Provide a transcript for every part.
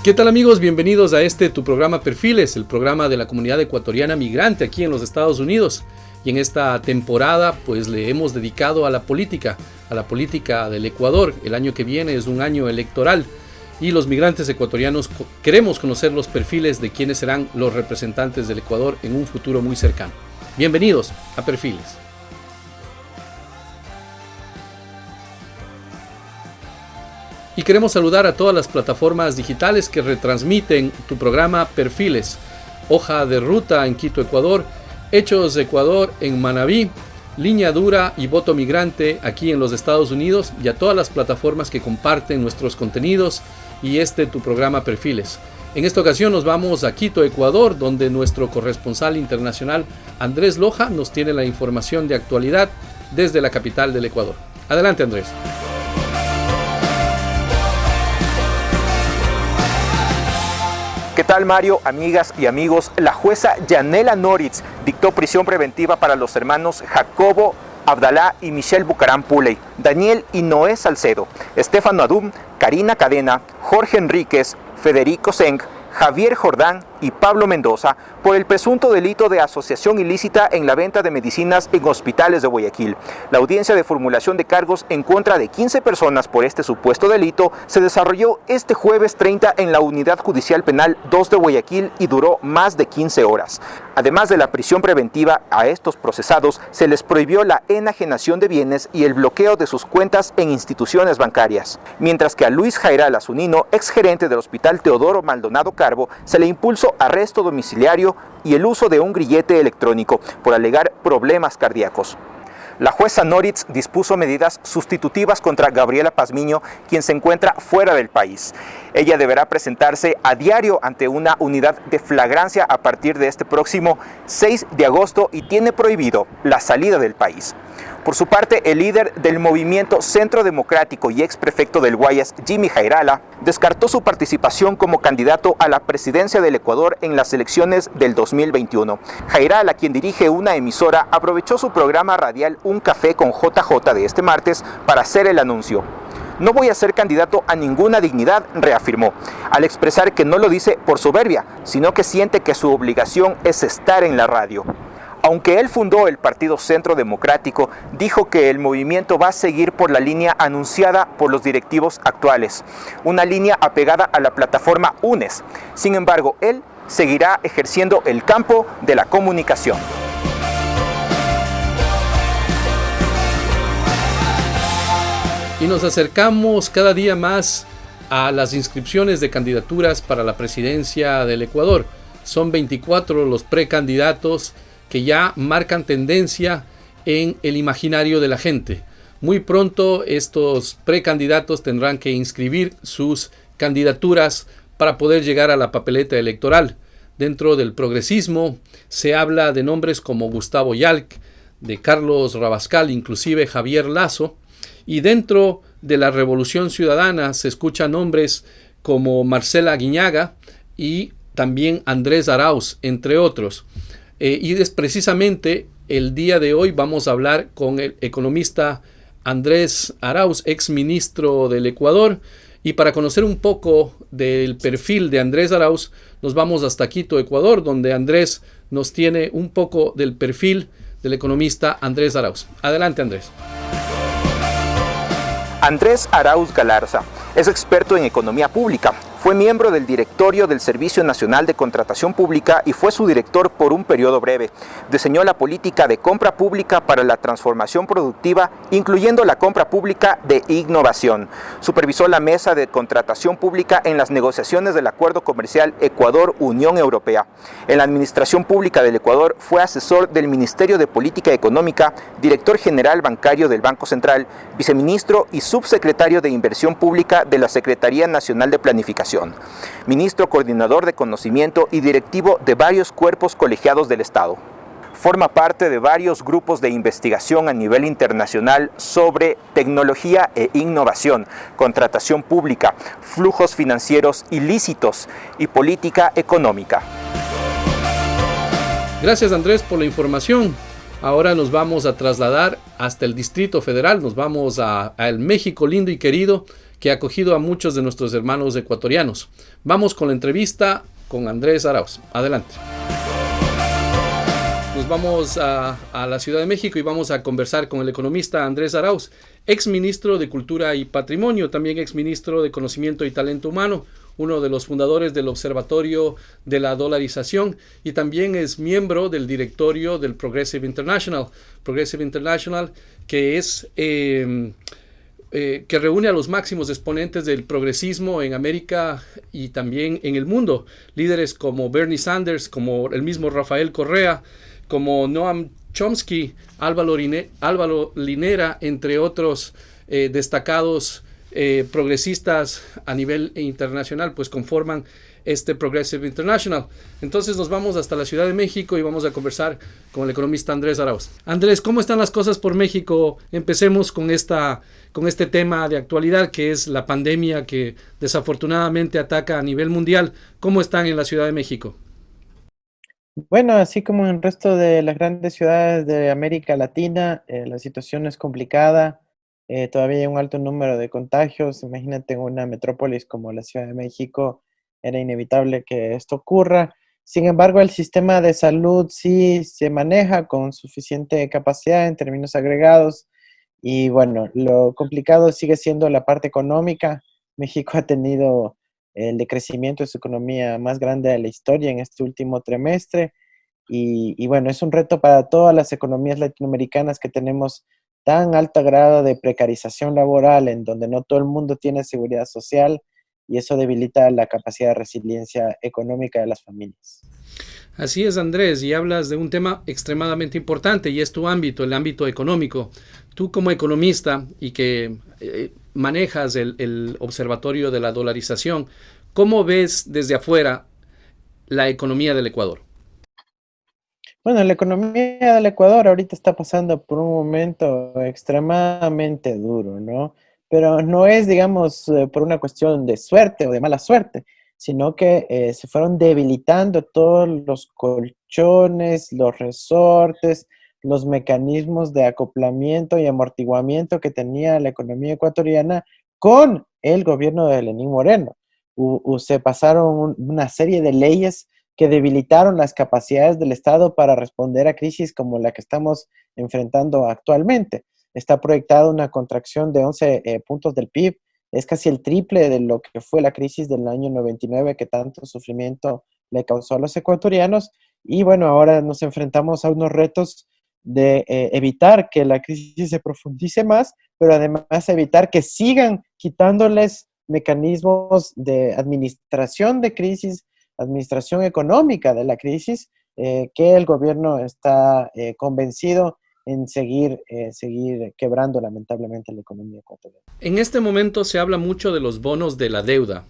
¿Qué tal amigos? Bienvenidos a tu programa Perfiles, el programa de la comunidad ecuatoriana migrante aquí en los Estados Unidos. Y en esta temporada pues le hemos dedicado a la política del Ecuador. El año que viene es un año electoral y los migrantes ecuatorianos queremos conocer los perfiles de quienes serán los representantes del Ecuador en un futuro muy cercano. Bienvenidos a Perfiles. Y queremos saludar a todas las plataformas digitales que retransmiten tu programa Perfiles. Hoja de Ruta en Quito, Ecuador, Hechos Ecuador en Manabí, Línea Dura y Voto Migrante aquí en los Estados Unidos, y a todas las plataformas que comparten nuestros contenidos y tu programa Perfiles. En esta ocasión nos vamos a Quito, Ecuador, donde nuestro corresponsal internacional Andrés Loja nos tiene la información de actualidad desde la capital del Ecuador. Adelante, Andrés. ¿Qué tal, Mario? Amigas y amigos, la jueza Yanela Noritz dictó prisión preventiva para los hermanos Jacobo Abdalá y Michelle Bucaram Puley, Daniel y Noé Salcedo, Estefano Adum, Karina Cadena, Jorge Enríquez, Federico Seng, Javier Jordán y Pablo Mendoza por el presunto delito de asociación ilícita en la venta de medicinas en hospitales de Guayaquil. La audiencia de formulación de cargos en contra de 15 personas por este supuesto delito se desarrolló este jueves 30 en la Unidad Judicial Penal 2 de Guayaquil y duró más de 15 horas. Además de la prisión preventiva, a estos procesados se les prohibió la enajenación de bienes y el bloqueo de sus cuentas en instituciones bancarias. Mientras que a Luis Jairal Zunino, exgerente del Hospital Teodoro Maldonado Carbo, se le impulsó arresto domiciliario y el uso de un grillete electrónico por alegar problemas cardíacos. La jueza Noritz dispuso medidas sustitutivas contra Gabriela Pazmiño, quien se encuentra fuera del país. Ella deberá presentarse a diario ante una unidad de flagrancia a partir de este próximo 6 de agosto y tiene prohibido la salida del país. Por su parte, el líder del movimiento Centro Democrático y exprefecto del Guayas, Jimmy Jairala, descartó su participación como candidato a la presidencia del Ecuador en las elecciones del 2021. Jairala, quien dirige una emisora, aprovechó su programa radial Un Café con JJ de este martes para hacer el anuncio. No voy a ser candidato a ninguna dignidad, reafirmó, al expresar que no lo dice por soberbia, sino que siente que su obligación es estar en la radio. Aunque él fundó el Partido Centro Democrático, dijo que el movimiento va a seguir por la línea anunciada por los directivos actuales, una línea apegada a la plataforma UNES. Sin embargo, él seguirá ejerciendo el campo de la comunicación. Y nos acercamos cada día más a las inscripciones de candidaturas para la presidencia del Ecuador. Son 24 los precandidatos que ya marcan tendencia en el imaginario de la gente. Muy pronto estos precandidatos tendrán que inscribir sus candidaturas para poder llegar a la papeleta electoral. Dentro del progresismo se habla de nombres como Gustavo Yalc, de Carlos Rabascal, inclusive Javier Lazo, y dentro de la Revolución Ciudadana se escuchan nombres como Marcela Aguiñaga y también Andrés Arauz, entre otros. Y es precisamente el día de hoy vamos a hablar con el economista Andrés Arauz, ex ministro del Ecuador. Y para conocer un poco del perfil de Andrés Arauz, nos vamos hasta Quito, Ecuador, donde Andrés nos tiene un poco del perfil del economista Andrés Arauz. Adelante, Andrés. Andrés Arauz Galarza es experto en economía pública. Fue miembro del directorio del Servicio Nacional de Contratación Pública y fue su director por un periodo breve. Diseñó la política de compra pública para la transformación productiva, incluyendo la compra pública de innovación. Supervisó la mesa de contratación pública en las negociaciones del Acuerdo Comercial Ecuador-Unión Europea. En la Administración Pública del Ecuador fue asesor del Ministerio de Política Económica, director general bancario del Banco Central, viceministro y subsecretario de Inversión Pública de la Secretaría Nacional de Planificación. Ministro coordinador de conocimiento y directivo de varios cuerpos colegiados del Estado. Forma parte de varios grupos de investigación a nivel internacional sobre tecnología e innovación, contratación pública, flujos financieros ilícitos y política económica. Gracias, Andrés, por la información. Ahora nos vamos a trasladar hasta el Distrito Federal, nos vamos al México lindo y querido, que ha acogido a muchos de nuestros hermanos ecuatorianos. Vamos con la entrevista con Andrés Arauz. Adelante. Nos vamos a la Ciudad de México y vamos a conversar con el economista Andrés Arauz, ex ministro de Cultura y Patrimonio, también ex ministro de Conocimiento y Talento Humano, uno de los fundadores del Observatorio de la Dolarización y también es miembro del directorio del Progressive International. Progressive International, que es que reúne a los máximos exponentes del progresismo en América y también en el mundo. Líderes como Bernie Sanders, como el mismo Rafael Correa, como Noam Chomsky, Álvaro Linera, entre otros destacados progresistas a nivel internacional, pues conforman este Progressive International. Entonces nos vamos hasta la Ciudad de México y vamos a conversar con el economista Andrés Arauz. Andrés, ¿cómo están las cosas por México? Empecemos con este tema de actualidad que es la pandemia que desafortunadamente ataca a nivel mundial. ¿Cómo están en la Ciudad de México? Bueno, así como en el resto de las grandes ciudades de América Latina, la situación es complicada. Todavía hay un alto número de contagios. Imagínate en una metrópolis como la Ciudad de México, era inevitable que esto ocurra. Sin embargo, el sistema de salud sí se maneja con suficiente capacidad en términos agregados. Y bueno, lo complicado sigue siendo la parte económica. México ha tenido el decrecimiento de su economía más grande de la historia en este último trimestre. Y bueno, es un reto para todas las economías latinoamericanas que tenemos tan alto grado de precarización laboral, en donde no todo el mundo tiene seguridad social, y eso debilita la capacidad de resiliencia económica de las familias. Así es, Andrés, y hablas de un tema extremadamente importante y es tu ámbito, el ámbito económico. Tú como economista y que manejas el observatorio de la dolarización, ¿cómo ves desde afuera la economía del Ecuador? Bueno, la economía del Ecuador ahorita está pasando por un momento extremadamente duro, ¿no? Pero no es, digamos, por una cuestión de suerte o de mala suerte, sino que se fueron debilitando todos los colchones, los resortes, los mecanismos de acoplamiento y amortiguamiento que tenía la economía ecuatoriana con el gobierno de Lenín Moreno. Se pasaron una serie de leyes que debilitaron las capacidades del Estado para responder a crisis como la que estamos enfrentando actualmente. Está proyectada una contracción de 11 puntos del PIB, es casi el triple de lo que fue la crisis del año 99 que tanto sufrimiento le causó a los ecuatorianos. Y bueno, ahora nos enfrentamos a unos retos de evitar que la crisis se profundice más, pero además evitar que sigan quitándoles mecanismos de administración de crisis, administración económica de la crisis, que el gobierno está convencido en seguir quebrando lamentablemente la economía ecuatoriana. En este momento se habla mucho de los bonos de la deuda.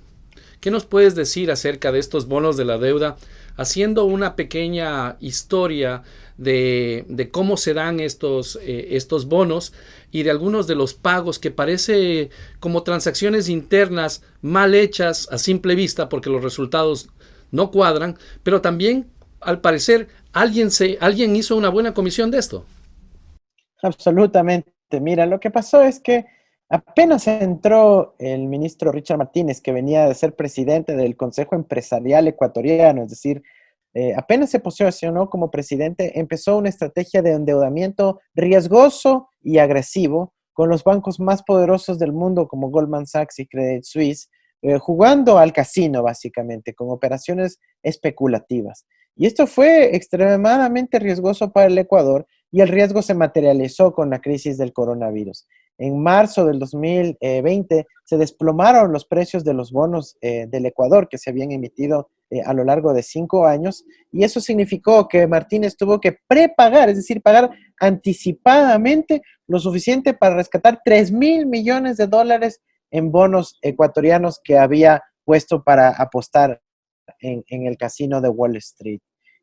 ¿Qué nos puedes decir acerca de estos bonos de la deuda? Haciendo una pequeña historia de cómo se dan estos bonos y de algunos de los pagos que parece como transacciones internas mal hechas a simple vista porque los resultados no cuadran, pero también al parecer alguien hizo una buena comisión de esto. Absolutamente. Mira, lo que pasó es que apenas entró el ministro Richard Martínez, que venía de ser presidente del Consejo Empresarial Ecuatoriano, es decir, apenas se posicionó como presidente, empezó una estrategia de endeudamiento riesgoso y agresivo con los bancos más poderosos del mundo como Goldman Sachs y Credit Suisse, jugando al casino básicamente, con operaciones especulativas. Y esto fue extremadamente riesgoso para el Ecuador y el riesgo se materializó con la crisis del coronavirus. En marzo del 2020 se desplomaron los precios de los bonos del Ecuador que se habían emitido a lo largo de 5 años y eso significó que Martínez tuvo que prepagar, es decir, pagar anticipadamente lo suficiente para rescatar $3.000 millones en bonos ecuatorianos que había puesto para apostar en el casino de Wall Street.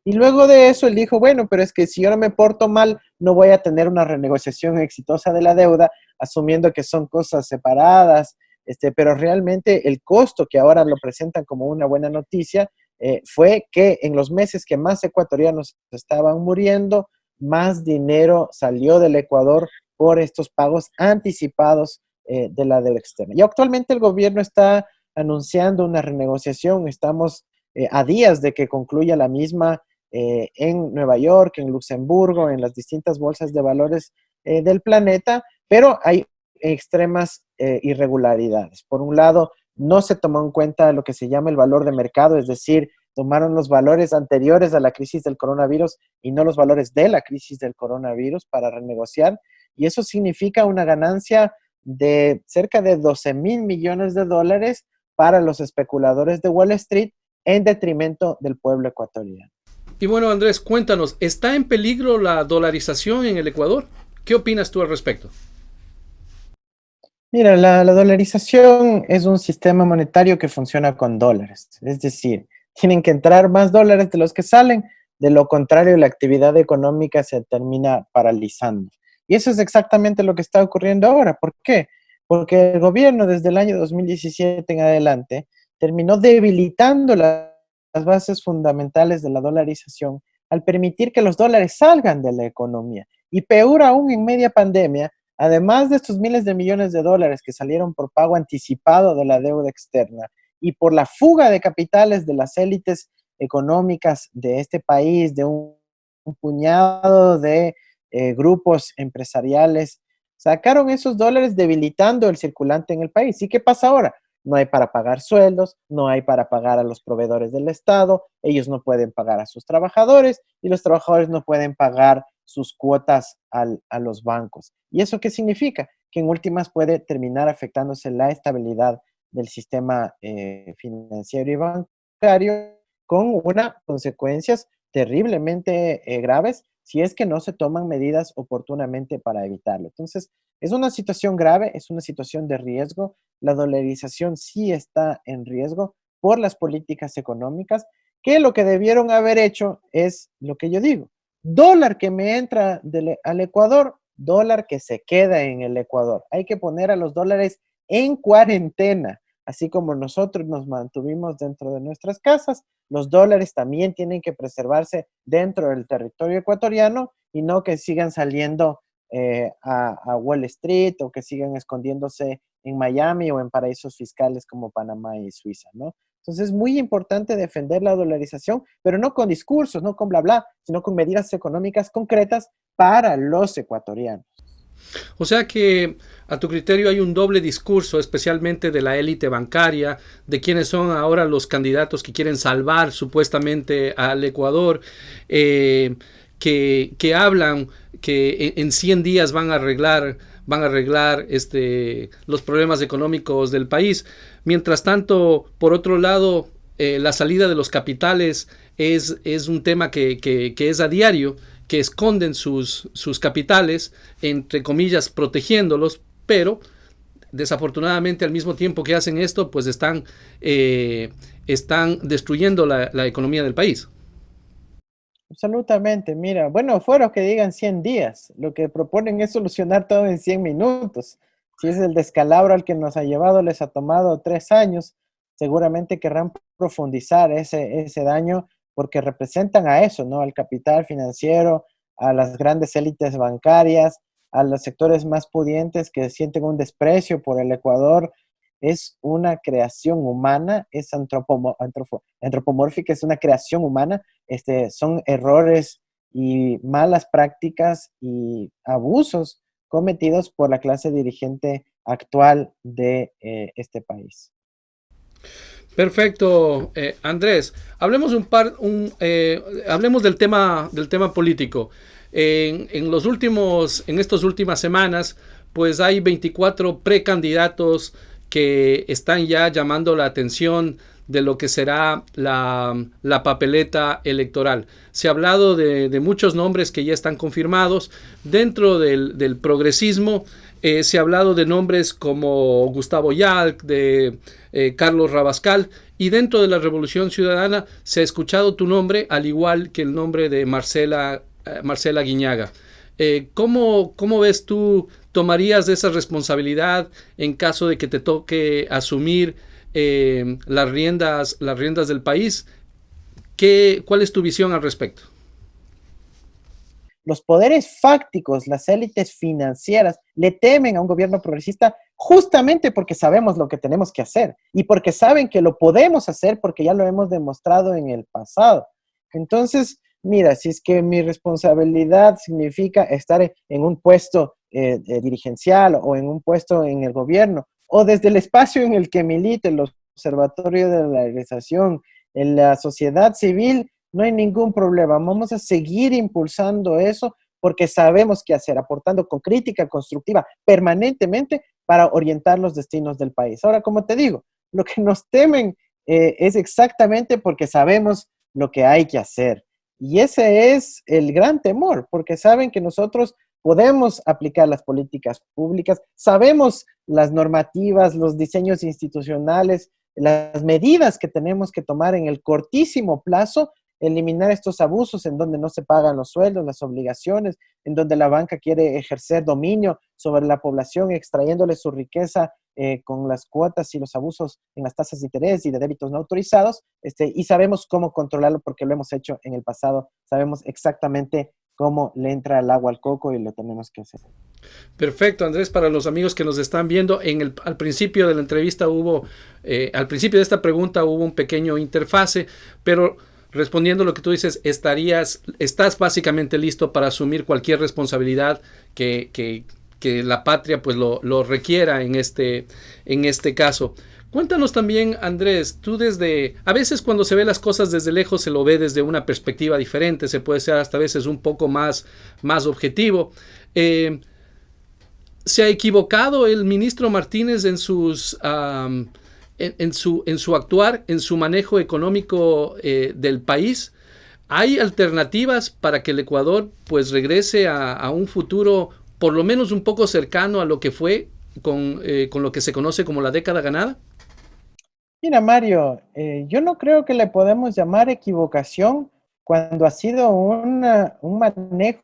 Y luego de eso él dijo, bueno, pero es que si yo no me porto mal, no voy a tener una renegociación exitosa de la deuda, asumiendo que son cosas separadas, pero realmente el costo que ahora lo presentan como una buena noticia fue que en los meses que más ecuatorianos estaban muriendo, más dinero salió del Ecuador por estos pagos anticipados de la deuda externa. Y actualmente el gobierno está anunciando una renegociación, estamos a días de que concluya la misma en Nueva York, en Luxemburgo, en las distintas bolsas de valores del planeta, pero hay extremas irregularidades. Por un lado, no se tomó en cuenta lo que se llama el valor de mercado, es decir, tomaron los valores anteriores a la crisis del coronavirus y no los valores de la crisis del coronavirus para renegociar, y eso significa una ganancia de cerca de 12,000 millones de dólares para los especuladores de Wall Street en detrimento del pueblo ecuatoriano. Y bueno, Andrés, cuéntanos, ¿está en peligro la dolarización en el Ecuador? ¿Qué opinas tú al respecto? Mira, la dolarización es un sistema monetario que funciona con dólares, es decir, tienen que entrar más dólares de los que salen, de lo contrario la actividad económica se termina paralizando. Y eso es exactamente lo que está ocurriendo ahora. ¿Por qué? Porque el gobierno desde el año 2017 en adelante terminó debilitando las bases fundamentales de la dolarización al permitir que los dólares salgan de la economía. Y peor aún en media pandemia, además de estos miles de millones de dólares que salieron por pago anticipado de la deuda externa y por la fuga de capitales de las élites económicas de este país, de un puñado de grupos empresariales, sacaron esos dólares debilitando el circulante en el país. ¿Y qué pasa ahora? No hay para pagar sueldos, no hay para pagar a los proveedores del Estado, ellos no pueden pagar a sus trabajadores y los trabajadores no pueden pagar sus cuotas a los bancos. ¿Y eso qué significa? Que en últimas puede terminar afectándose la estabilidad del sistema financiero y bancario con unas consecuencias terriblemente graves si es que no se toman medidas oportunamente para evitarlo. Entonces, es una situación grave, es una situación de riesgo. La dolarización sí está en riesgo por las políticas económicas, que lo que debieron haber hecho es lo que yo digo. Dólar que me entra al Ecuador, dólar que se queda en el Ecuador. Hay que poner a los dólares en cuarentena. Así como nosotros nos mantuvimos dentro de nuestras casas, los dólares también tienen que preservarse dentro del territorio ecuatoriano y no que sigan saliendo a Wall Street o que sigan escondiéndose en Miami o en paraísos fiscales como Panamá y Suiza, ¿no? Entonces es muy importante defender la dolarización, pero no con discursos, no con bla bla, sino con medidas económicas concretas para los ecuatorianos. O sea que a tu criterio hay un doble discurso, especialmente de la élite bancaria, de quienes son ahora los candidatos que quieren salvar supuestamente al Ecuador, que hablan que en 100 días van a arreglar los problemas económicos del país. Mientras tanto, por otro lado, la salida de los capitales es un tema que es a diario, que esconden sus capitales, entre comillas, protegiéndolos, pero desafortunadamente al mismo tiempo que hacen esto, pues están destruyendo la economía del país. Absolutamente, mira, bueno, fuera que digan 100 días, lo que proponen es solucionar todo en 100 minutos. Si es el descalabro al que nos ha llevado, les ha tomado 3 años, seguramente querrán profundizar ese daño porque representan a eso, ¿no? Al capital financiero, a las grandes élites bancarias, a los sectores más pudientes que sienten un desprecio por el Ecuador. Es una creación humana, es antropomórfica, es una creación humana, son errores y malas prácticas y abusos cometidos por la clase dirigente actual de este país. Perfecto, Andrés. Hablemos hablemos del tema político. En estas últimas semanas, pues hay 24 precandidatos que están ya llamando la atención de lo que será la papeleta electoral. Se ha hablado de muchos nombres que ya están confirmados. Dentro del progresismo se ha hablado de nombres como Gustavo Yalc, de Carlos Rabascal, y dentro de la Revolución Ciudadana se ha escuchado tu nombre, al igual que el nombre de Marcela Guiñaga. ¿Cómo ves tú, tomarías esa responsabilidad en caso de que te toque asumir las riendas del país? ¿Cuál es tu visión al respecto? los poderes fácticos, las élites financieras, le temen a un gobierno progresista justamente porque sabemos lo que tenemos que hacer y porque saben que lo podemos hacer porque ya lo hemos demostrado en el pasado. Entonces, mira, si es que mi responsabilidad significa estar en un puesto dirigencial o en un puesto en el gobierno, o desde el espacio en el que milite el Observatorio de la Legalización, en la sociedad civil, no hay ningún problema. Vamos a seguir impulsando eso porque sabemos qué hacer, aportando con crítica constructiva permanentemente para orientar los destinos del país. Ahora, como te digo, lo que nos temen es exactamente porque sabemos lo que hay que hacer. Y ese es el gran temor, porque saben que nosotros podemos aplicar las políticas públicas, sabemos las normativas, los diseños institucionales, las medidas que tenemos que tomar en el cortísimo plazo, eliminar estos abusos en donde no se pagan los sueldos, las obligaciones, en donde la banca quiere ejercer dominio sobre la población, extrayéndole su riqueza con las cuotas y los abusos en las tasas de interés y de débitos no autorizados, y sabemos cómo controlarlo porque lo hemos hecho en el pasado, sabemos exactamente cómo le entra el agua al coco y lo tenemos que hacer. Perfecto, Andrés, para los amigos que nos están viendo, al principio de la entrevista al principio de esta pregunta hubo un pequeño interfase, pero respondiendo a lo que tú dices, estás básicamente listo para asumir cualquier responsabilidad que la patria pues lo requiera en este caso. Cuéntanos también, Andrés, a veces cuando se ve las cosas desde lejos se lo ve desde una perspectiva diferente, se puede ser hasta a veces un poco más objetivo. ¿Se ha equivocado el ministro Martínez en su actuar, en su manejo económico del país? ¿Hay alternativas para que el Ecuador pues regrese a un futuro por lo menos un poco cercano a lo que fue con lo que se conoce como la década ganada? Mira, Mario, yo no creo que le podemos llamar equivocación cuando ha sido un manejo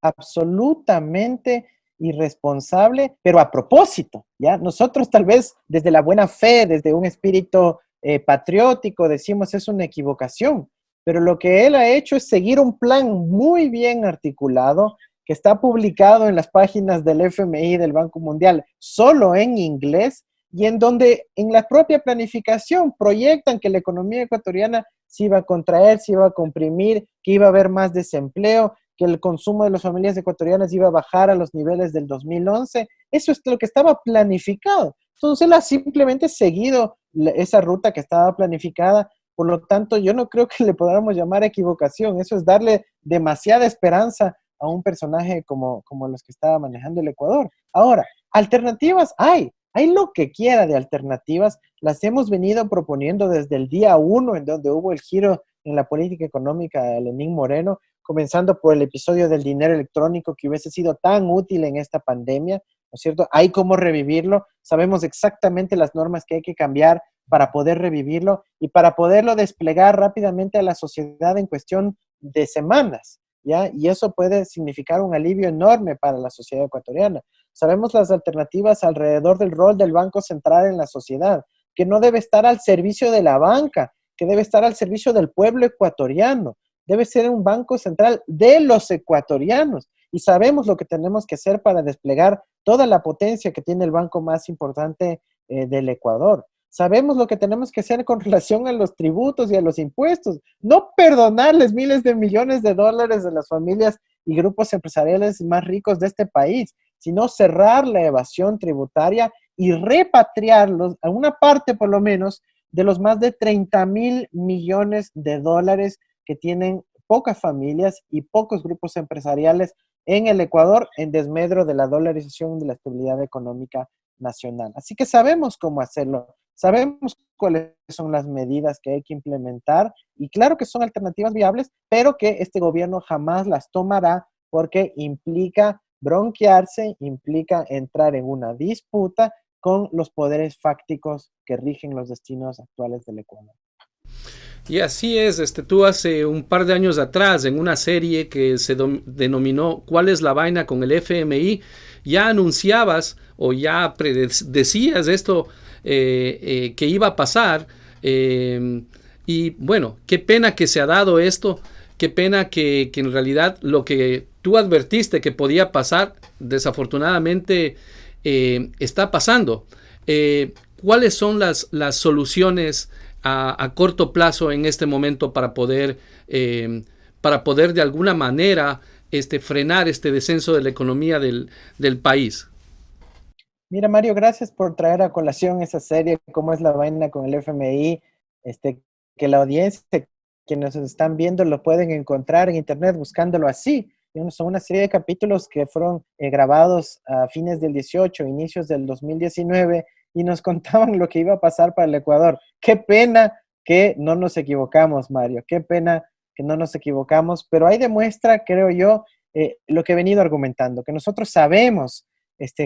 absolutamente irresponsable, pero a propósito, ¿ya? Nosotros tal vez desde la buena fe, desde un espíritu patriótico, decimos es una equivocación, pero lo que él ha hecho es seguir un plan muy bien articulado que está publicado en las páginas del FMI, del Banco Mundial, solo en inglés, y en donde en la propia planificación proyectan que la economía ecuatoriana se iba a contraer, se iba a comprimir, que iba a haber más desempleo, que el consumo de las familias ecuatorianas iba a bajar a los niveles del 2011. Eso es lo que estaba planificado. Entonces él ha simplemente seguido esa ruta que estaba planificada. Por lo tanto, yo no creo que le podamos llamar equivocación. Eso es darle demasiada esperanza a un personaje como los que estaba manejando el Ecuador. Ahora, alternativas hay lo que quiera de alternativas, las hemos venido proponiendo desde el día 1 en donde hubo el giro en la política económica de Lenín Moreno, comenzando por el episodio del dinero electrónico que hubiese sido tan útil en esta pandemia, ¿no es cierto? Hay cómo revivirlo, sabemos exactamente las normas que hay que cambiar para poder revivirlo y para poderlo desplegar rápidamente a la sociedad en cuestión de semanas, ¿ya? Y eso puede significar un alivio enorme para la sociedad ecuatoriana. Sabemos las alternativas alrededor del rol del Banco Central en la sociedad, que no debe estar al servicio de la banca, que debe estar al servicio del pueblo ecuatoriano. Debe ser un banco central de los ecuatorianos. Y sabemos lo que tenemos que hacer para desplegar toda la potencia que tiene el banco más importante del Ecuador. Sabemos lo que tenemos que hacer con relación a los tributos y a los impuestos. No perdonarles miles de millones de dólares a las familias y grupos empresariales más ricos de este país, sino cerrar la evasión tributaria y repatriarlos a una parte, por lo menos, de los más de 30,000 millones de dólares que tienen pocas familias y pocos grupos empresariales en el Ecuador en desmedro de la dolarización y de la estabilidad económica nacional. Así que sabemos cómo hacerlo, sabemos cuáles son las medidas que hay que implementar y claro que son alternativas viables, pero que este gobierno jamás las tomará porque implica bronquearse, implica entrar en una disputa con los poderes fácticos que rigen los destinos actuales del Ecuador. Y así es, tú hace un par de años atrás, en una serie que se denominó ¿Cuál es la vaina con el FMI? Ya anunciabas o ya predecías esto que iba a pasar. Y bueno, qué pena que se ha dado esto. qué pena que en realidad lo que tú advertiste que podía pasar, desafortunadamente está pasando. ¿Cuáles son las soluciones a corto plazo en este momento para poder de alguna manera frenar este descenso de la economía del país? Mira, Mario, gracias por traer a colación esa serie, cómo es la vaina con el FMI, que la audiencia que nos están viendo lo pueden encontrar en internet buscándolo así. Son una serie de capítulos que fueron grabados a fines del 18, inicios del 2019, y nos contaban lo que iba a pasar para el Ecuador. Qué pena que no nos equivocamos, Mario, qué pena que no nos equivocamos, pero ahí demuestra, creo yo, lo que he venido argumentando, que nosotros sabemos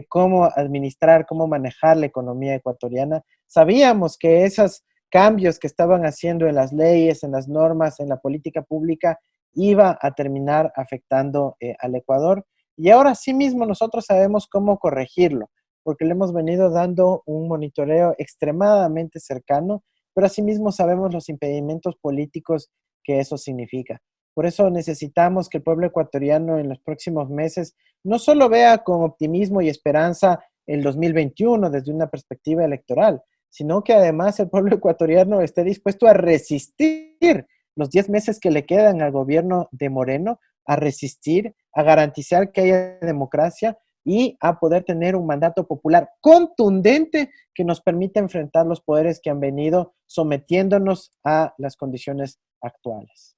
cómo administrar, cómo manejar la economía ecuatoriana. Sabíamos que esos cambios que estaban haciendo en las leyes, en las normas, en la política pública, iba a terminar afectando al Ecuador. Y ahora sí mismo nosotros sabemos cómo corregirlo, porque le hemos venido dando un monitoreo extremadamente cercano, pero asimismo sabemos los impedimentos políticos que eso significa. Por eso necesitamos que el pueblo ecuatoriano en los próximos meses no solo vea con optimismo y esperanza el 2021 desde una perspectiva electoral, sino que además el pueblo ecuatoriano esté dispuesto a resistir los 10 meses que le quedan al gobierno de Moreno, a resistir, a garantizar que haya democracia y a poder tener un mandato popular contundente que nos permita enfrentar los poderes que han venido sometiéndonos a las condiciones actuales.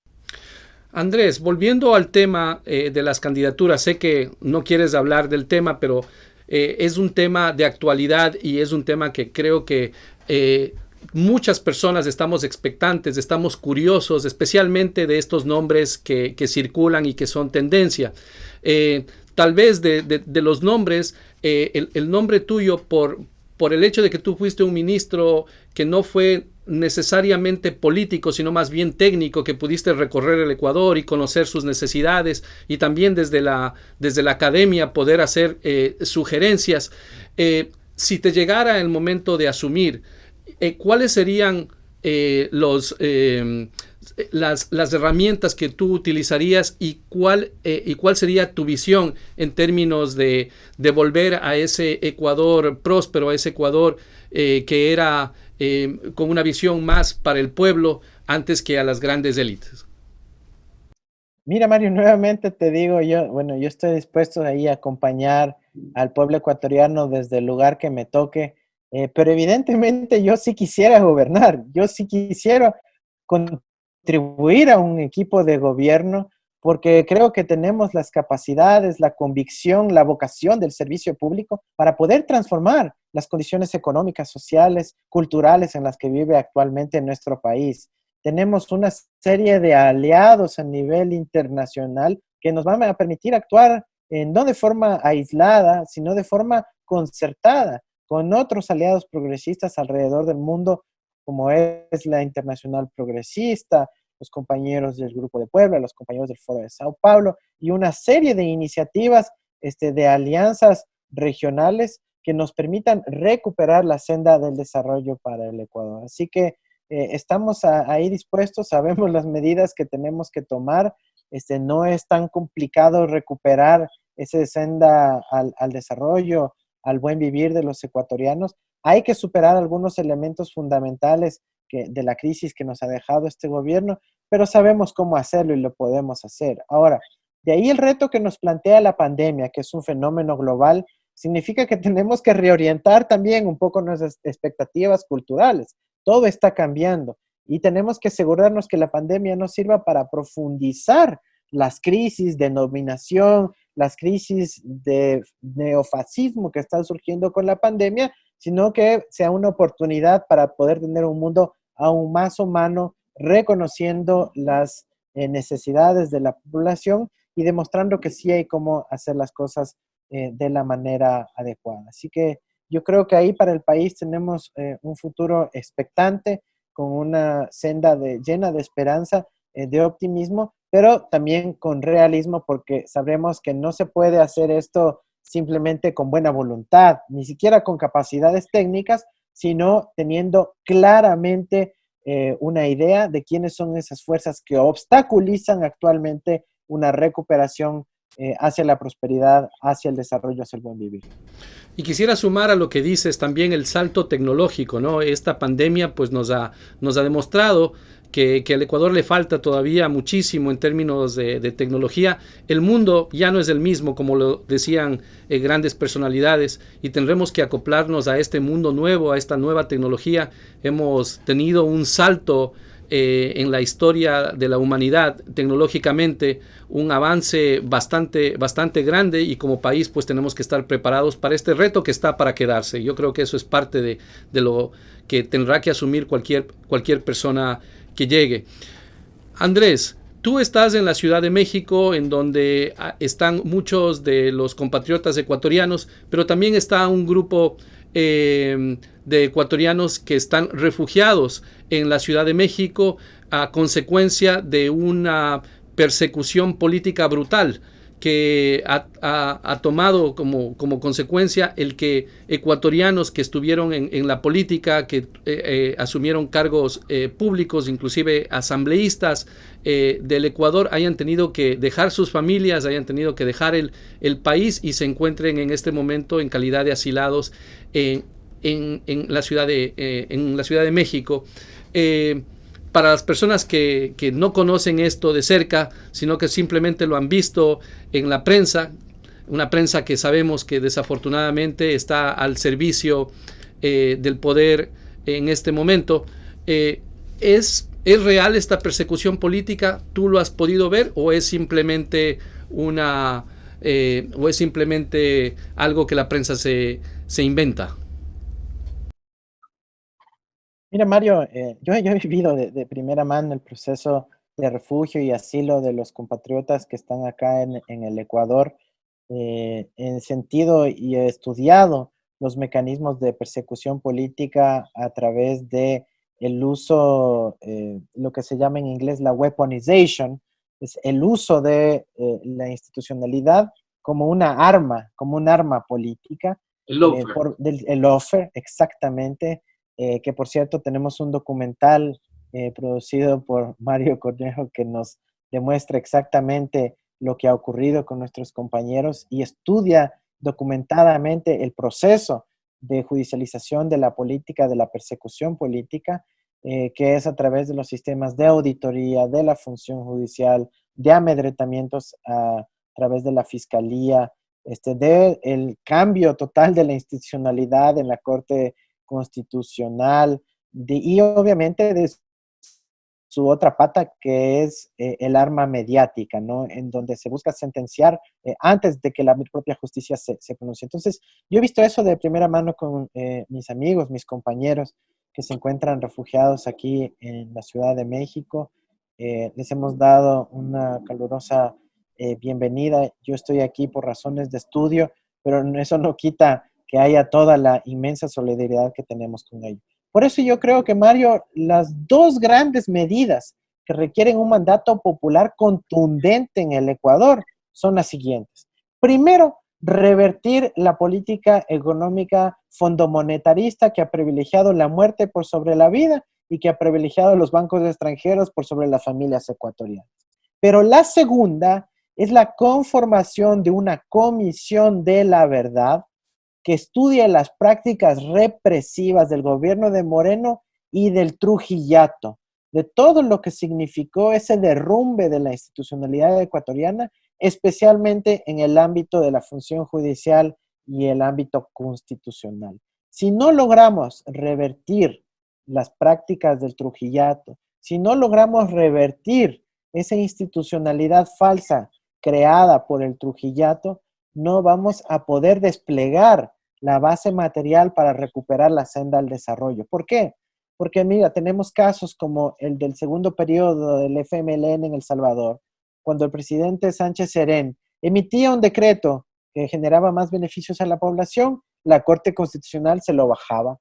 Andrés, volviendo al tema de las candidaturas, sé que no quieres hablar del tema, pero es un tema de actualidad y es un tema que creo que muchas personas estamos expectantes, estamos curiosos, especialmente de estos nombres que circulan y que son tendencia. Tal vez de los nombres, el nombre tuyo por el hecho de que tú fuiste un ministro que no fue necesariamente político, sino más bien técnico, que pudiste recorrer el Ecuador y conocer sus necesidades y también desde la academia poder hacer sugerencias. Si te llegara el momento de asumir, ¿cuáles serían las herramientas que tú utilizarías y cuál sería tu visión en términos de volver a ese Ecuador próspero, a ese Ecuador que era con una visión más para el pueblo antes que a las grandes élites? Mira, Mario, nuevamente te digo, yo estoy dispuesto ahí a acompañar al pueblo ecuatoriano desde el lugar que me toque, pero evidentemente yo sí quisiera gobernar, yo sí quisiera contribuir a un equipo de gobierno, porque creo que tenemos las capacidades, la convicción, la vocación del servicio público para poder transformar las condiciones económicas, sociales, culturales en las que vive actualmente nuestro país. Tenemos una serie de aliados a nivel internacional que nos van a permitir actuar no de forma aislada, sino de forma concertada con otros aliados progresistas alrededor del mundo, como es la Internacional Progresista, los compañeros del Grupo de Puebla, los compañeros del Foro de Sao Paulo, y una serie de iniciativas de alianzas regionales que nos permitan recuperar la senda del desarrollo para el Ecuador. Así que estamos ahí dispuestos, sabemos las medidas que tenemos que tomar, no es tan complicado recuperar esa senda al desarrollo, al buen vivir de los ecuatorianos. Hay que superar algunos elementos fundamentales de la crisis que nos ha dejado este gobierno, pero sabemos cómo hacerlo y lo podemos hacer. Ahora, de ahí el reto que nos plantea la pandemia, que es un fenómeno global, significa que tenemos que reorientar también un poco nuestras expectativas culturales. Todo está cambiando y tenemos que asegurarnos que la pandemia no sirva para profundizar las crisis de dominación, las crisis de neofascismo que están surgiendo con la pandemia, sino que sea una oportunidad para poder tener un mundo aún más humano, reconociendo las necesidades de la población y demostrando que sí hay cómo hacer las cosas de la manera adecuada. Así que yo creo que ahí para el país tenemos un futuro expectante, con una senda llena de esperanza, de optimismo, pero también con realismo, porque sabremos que no se puede hacer esto simplemente con buena voluntad, ni siquiera con capacidades técnicas, sino teniendo claramente una idea de quiénes son esas fuerzas que obstaculizan actualmente una recuperación hacia la prosperidad, hacia el desarrollo, hacia el buen vivir. Y quisiera sumar a lo que dices también el salto tecnológico, ¿no? Esta pandemia pues nos ha demostrado que al Ecuador le falta todavía muchísimo en términos de tecnología. El mundo ya no es el mismo, como lo decían grandes personalidades, y tendremos que acoplarnos a este mundo nuevo, a esta nueva tecnología. Hemos tenido un salto en la historia de la humanidad tecnológicamente, un avance bastante grande, y como país pues tenemos que estar preparados para este reto que está para quedarse. Yo creo que eso es parte de lo que tendrá que asumir cualquier persona que llegue. Andrés, tú estás en la Ciudad de México, en donde están muchos de los compatriotas ecuatorianos, pero también está un grupo de ecuatorianos que están refugiados en la Ciudad de México a consecuencia de una persecución política brutal que ha tomado como consecuencia el que ecuatorianos que estuvieron en la política, que asumieron cargos públicos, inclusive asambleístas del Ecuador, hayan tenido que dejar sus familias, hayan tenido que dejar el país y se encuentren en este momento en calidad de asilados en la Ciudad de México. Para las personas que no conocen esto de cerca, sino que simplemente lo han visto en la prensa, una prensa que sabemos que desafortunadamente está al servicio del poder en este momento, ¿es real esta persecución política? ¿Tú lo has podido ver o es simplemente algo que la prensa se inventa? Mira, Mario, yo he vivido de primera mano el proceso de refugio y asilo de los compatriotas que están acá en el Ecuador, en sentido y he estudiado los mecanismos de persecución política a través de el uso, lo que se llama en inglés la weaponization, es el uso de la institucionalidad como como un arma política, El lawfare. el lawfare, exactamente, que por cierto tenemos un documental producido por Mario Cornejo que nos demuestra exactamente lo que ha ocurrido con nuestros compañeros y estudia documentadamente el proceso de judicialización de la política, de la persecución política, que es a través de los sistemas de auditoría, de la función judicial, de amedrentamientos a través de la fiscalía, de el cambio total de la institucionalidad en la Corte Constitucional, y obviamente de su otra pata, que es el arma mediática, ¿no? En donde se busca sentenciar antes de que la propia justicia se pronuncie. Entonces, yo he visto eso de primera mano con mis amigos, mis compañeros que se encuentran refugiados aquí en la Ciudad de México. Les hemos dado una calurosa bienvenida. Yo estoy aquí por razones de estudio, pero eso no quita que haya toda la inmensa solidaridad que tenemos con ellos. Por eso yo creo que, Mario, las dos grandes medidas que requieren un mandato popular contundente en el Ecuador son las siguientes. Primero, revertir la política económica fondomonetarista que ha privilegiado la muerte por sobre la vida y que ha privilegiado los bancos extranjeros por sobre las familias ecuatorianas. Pero la segunda es la conformación de una comisión de la verdad que estudia las prácticas represivas del gobierno de Moreno y del Trujillato, de todo lo que significó ese derrumbe de la institucionalidad ecuatoriana, especialmente en el ámbito de la función judicial y el ámbito constitucional. Si no logramos revertir las prácticas del Trujillato, si no logramos revertir esa institucionalidad falsa creada por el Trujillato, no vamos a poder desplegar la base material para recuperar la senda al desarrollo. ¿Por qué? Porque mira, tenemos casos como el del segundo periodo del FMLN en El Salvador, cuando el presidente Sánchez Serén emitía un decreto que generaba más beneficios a la población, la Corte Constitucional se lo bajaba.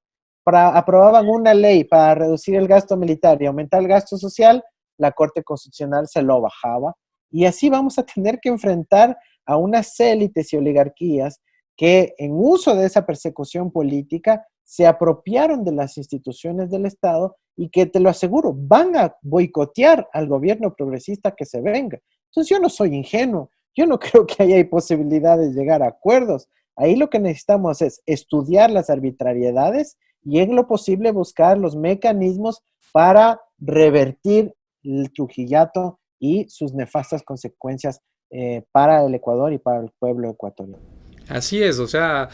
Aprobaban una ley para reducir el gasto militar y aumentar el gasto social, la Corte Constitucional se lo bajaba. Y así vamos a tener que enfrentar a unas élites y oligarquías que en uso de esa persecución política se apropiaron de las instituciones del Estado y que te lo aseguro, van a boicotear al gobierno progresista que se venga. Entonces yo no soy ingenuo, yo no creo que ahí hay posibilidades de llegar a acuerdos. Ahí lo que necesitamos es estudiar las arbitrariedades y en lo posible buscar los mecanismos para revertir el Trujillato y sus nefastas consecuencias para el Ecuador y para el pueblo ecuatoriano. Así es, o sea,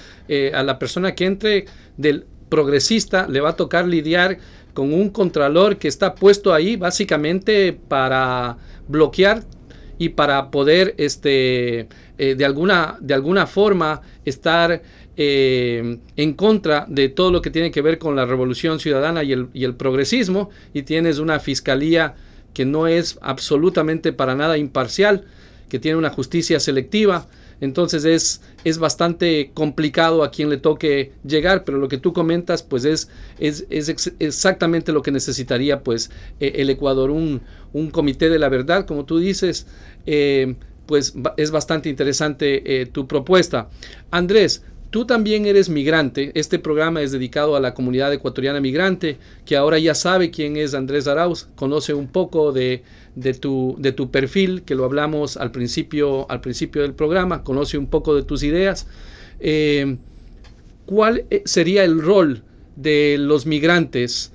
a la persona que entre del progresista le va a tocar lidiar con un contralor que está puesto ahí básicamente para bloquear y para poder de alguna forma estar en contra de todo lo que tiene que ver con la revolución ciudadana y el progresismo, y tienes una fiscalía que no es absolutamente para nada imparcial, que tiene una justicia selectiva. Entonces es bastante complicado a quien le toque llegar, pero lo que tú comentas pues es exactamente lo que necesitaría pues el Ecuador, un comité de la verdad, como tú dices. Pues es bastante interesante tu propuesta. Andrés, tú también eres migrante. Este programa es dedicado a la comunidad ecuatoriana migrante, que ahora ya sabe quién es Andrés Arauz, conoce un poco de tu perfil, que lo hablamos al principio del programa, conoce un poco de tus ideas. ¿Cuál sería el rol de los migrantes?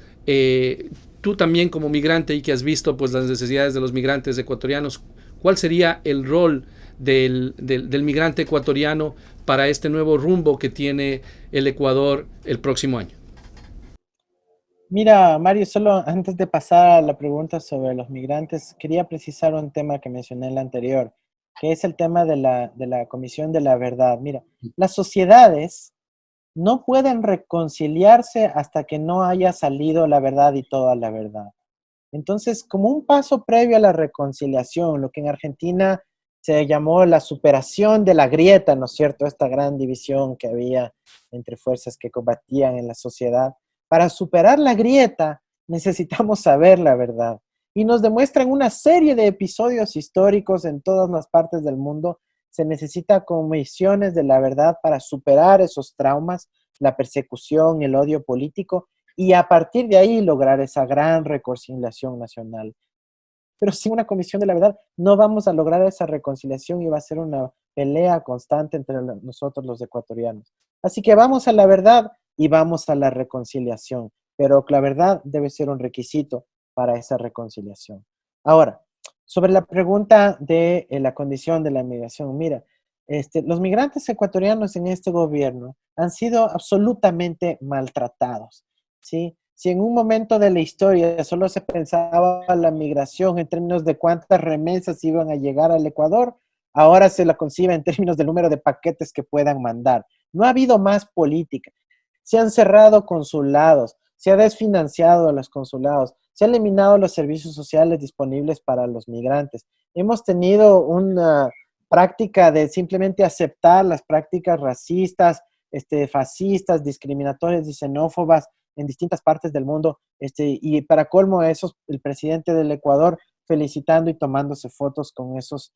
Tú también como migrante y que has visto pues las necesidades de los migrantes ecuatorianos, ¿cuál sería el rol del migrante ecuatoriano para este nuevo rumbo que tiene el Ecuador el próximo año? Mira, Mario, solo antes de pasar a la pregunta sobre los migrantes, quería precisar un tema que mencioné en la anterior, que es el tema de la Comisión de la Verdad. Mira, las sociedades no pueden reconciliarse hasta que no haya salido la verdad y toda la verdad. Entonces, como un paso previo a la reconciliación, lo que en Argentina se llamó la superación de la grieta, ¿no es cierto? Esta gran división que había entre fuerzas que combatían en la sociedad. Para superar la grieta necesitamos saber la verdad. Y nos demuestran una serie de episodios históricos en todas las partes del mundo. Se necesita comisiones de la verdad para superar esos traumas, la persecución, el odio político, y a partir de ahí lograr esa gran reconciliación nacional. Pero sin una comisión de la verdad no vamos a lograr esa reconciliación y va a ser una pelea constante entre nosotros los ecuatorianos. Así que vamos a la verdad y vamos a la reconciliación, pero la verdad debe ser un requisito para esa reconciliación. Ahora, sobre la pregunta de la condición de la migración, mira, los migrantes ecuatorianos en este gobierno han sido absolutamente maltratados, ¿sí? Si en un momento de la historia solo se pensaba la migración en términos de cuántas remesas iban a llegar al Ecuador, ahora se la concibe en términos del número de paquetes que puedan mandar. No ha habido más política. Se han cerrado consulados, se ha desfinanciado a los consulados, se han eliminado los servicios sociales disponibles para los migrantes. Hemos tenido una práctica de simplemente aceptar las prácticas racistas, fascistas, discriminatorias y xenófobas en distintas partes del mundo, y para colmo eso, el presidente del Ecuador felicitando y tomándose fotos con esos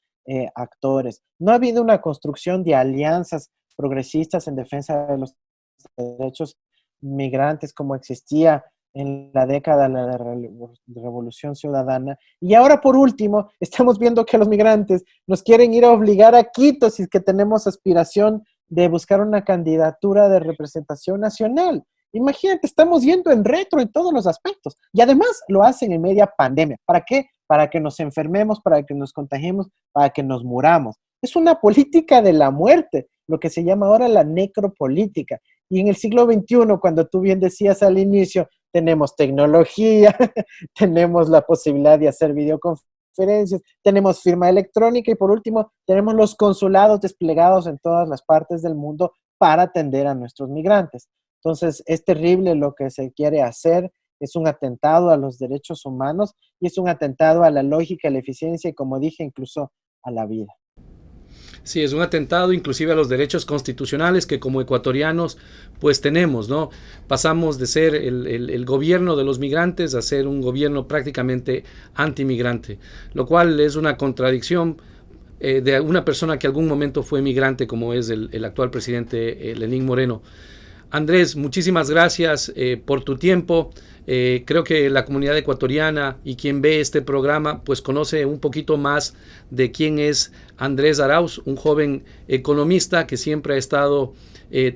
actores. No ha habido una construcción de alianzas progresistas en defensa de los derechos migrantes como existía en la década de la Revolución Ciudadana. Y ahora, por último, estamos viendo que los migrantes nos quieren ir a obligar a Quito si es que tenemos aspiración de buscar una candidatura de representación nacional. Imagínate, estamos yendo en retro en todos los aspectos. Y además lo hacen en media pandemia. ¿Para qué? Para que nos enfermemos, para que nos contagiemos, para que nos muramos. Es una política de la muerte, lo que se llama ahora la necropolítica. Y en el siglo XXI, cuando tú bien decías al inicio, tenemos tecnología, tenemos la posibilidad de hacer videoconferencias, tenemos firma electrónica y por último, tenemos los consulados desplegados en todas las partes del mundo para atender a nuestros migrantes. Entonces, es terrible lo que se quiere hacer, es un atentado a los derechos humanos y es un atentado a la lógica, a la eficiencia y, como dije, incluso a la vida. Sí, es un atentado inclusive a los derechos constitucionales que como ecuatorianos pues tenemos, ¿no? Pasamos de ser el gobierno de los migrantes a ser un gobierno prácticamente antimigrante, lo cual es una contradicción de una persona que algún momento fue migrante como es el actual presidente Lenín Moreno. Andrés, muchísimas gracias por tu tiempo. Creo que la comunidad ecuatoriana y quien ve este programa pues conoce un poquito más de quién es Andrés Arauz, un joven economista que siempre ha estado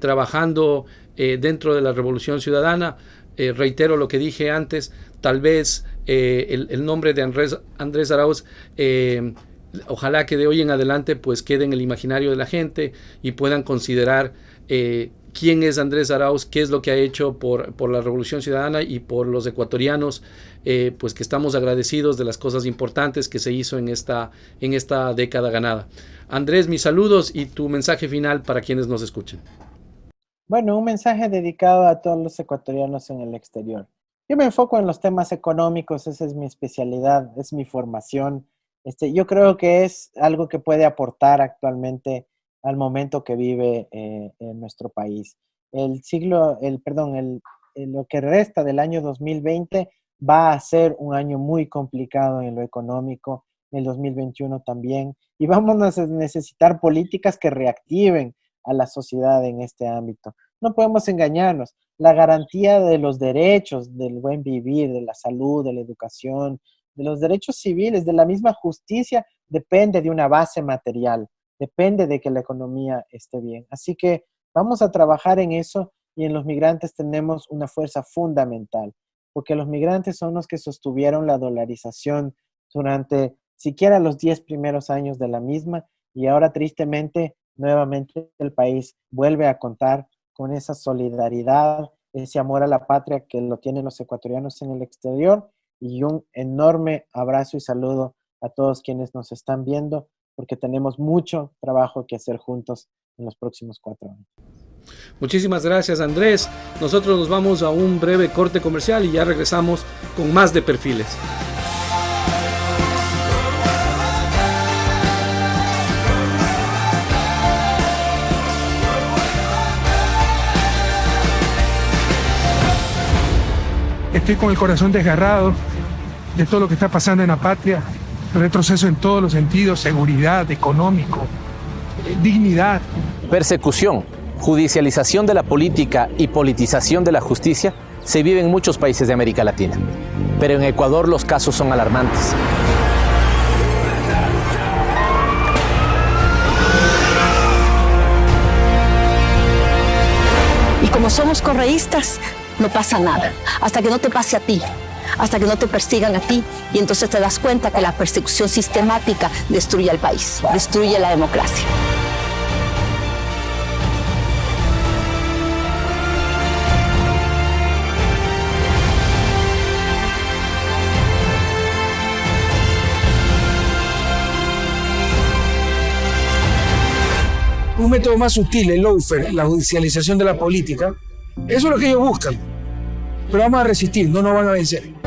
trabajando dentro de la Revolución Ciudadana. Reitero lo que dije antes, tal vez el nombre de Andrés Arauz ojalá que de hoy en adelante pues quede en el imaginario de la gente y puedan considerar quién es Andrés Arauz, qué es lo que ha hecho por la Revolución Ciudadana y por los ecuatorianos, pues que estamos agradecidos de las cosas importantes que se hizo en esta década ganada. Andrés, mis saludos y tu mensaje final para quienes nos escuchen. Bueno, un mensaje dedicado a todos los ecuatorianos en el exterior. Yo me enfoco en los temas económicos, esa es mi especialidad, es mi formación. Yo creo que es algo que puede aportar actualmente al momento que vive en nuestro país. Lo que resta del año 2020 va a ser un año muy complicado en lo económico, el 2021 también, y vamos a necesitar políticas que reactiven a la sociedad en este ámbito. No podemos engañarnos. La garantía de los derechos, del buen vivir, de la salud, de la educación, de los derechos civiles, de la misma justicia, depende de una base material, depende de que la economía esté bien. Así que vamos a trabajar en eso y en los migrantes tenemos una fuerza fundamental, porque los migrantes son los que sostuvieron la dolarización durante siquiera los 10 primeros años de la misma y ahora tristemente nuevamente el país vuelve a contar con esa solidaridad, ese amor a la patria que lo tienen los ecuatorianos en el exterior y un enorme abrazo y saludo a todos quienes nos están viendo porque tenemos mucho trabajo que hacer juntos en los próximos 4 años. Muchísimas gracias, Andrés. Nosotros nos vamos a un breve corte comercial y ya regresamos con más de Perfiles. Estoy con el corazón desgarrado de todo lo que está pasando en la patria, retroceso en todos los sentidos, seguridad, económico, dignidad. Persecución, judicialización de la política y politización de la justicia se vive en muchos países de América Latina, pero en Ecuador los casos son alarmantes. Y como somos correístas, no pasa nada, hasta que no te pase a ti, hasta que no te persigan a ti, y entonces te das cuenta que la persecución sistemática destruye al país, destruye la democracia. Un método más sutil, el lawfare, la judicialización de la política, eso es lo que ellos buscan. Pero vamos a resistir, no nos van a vencer.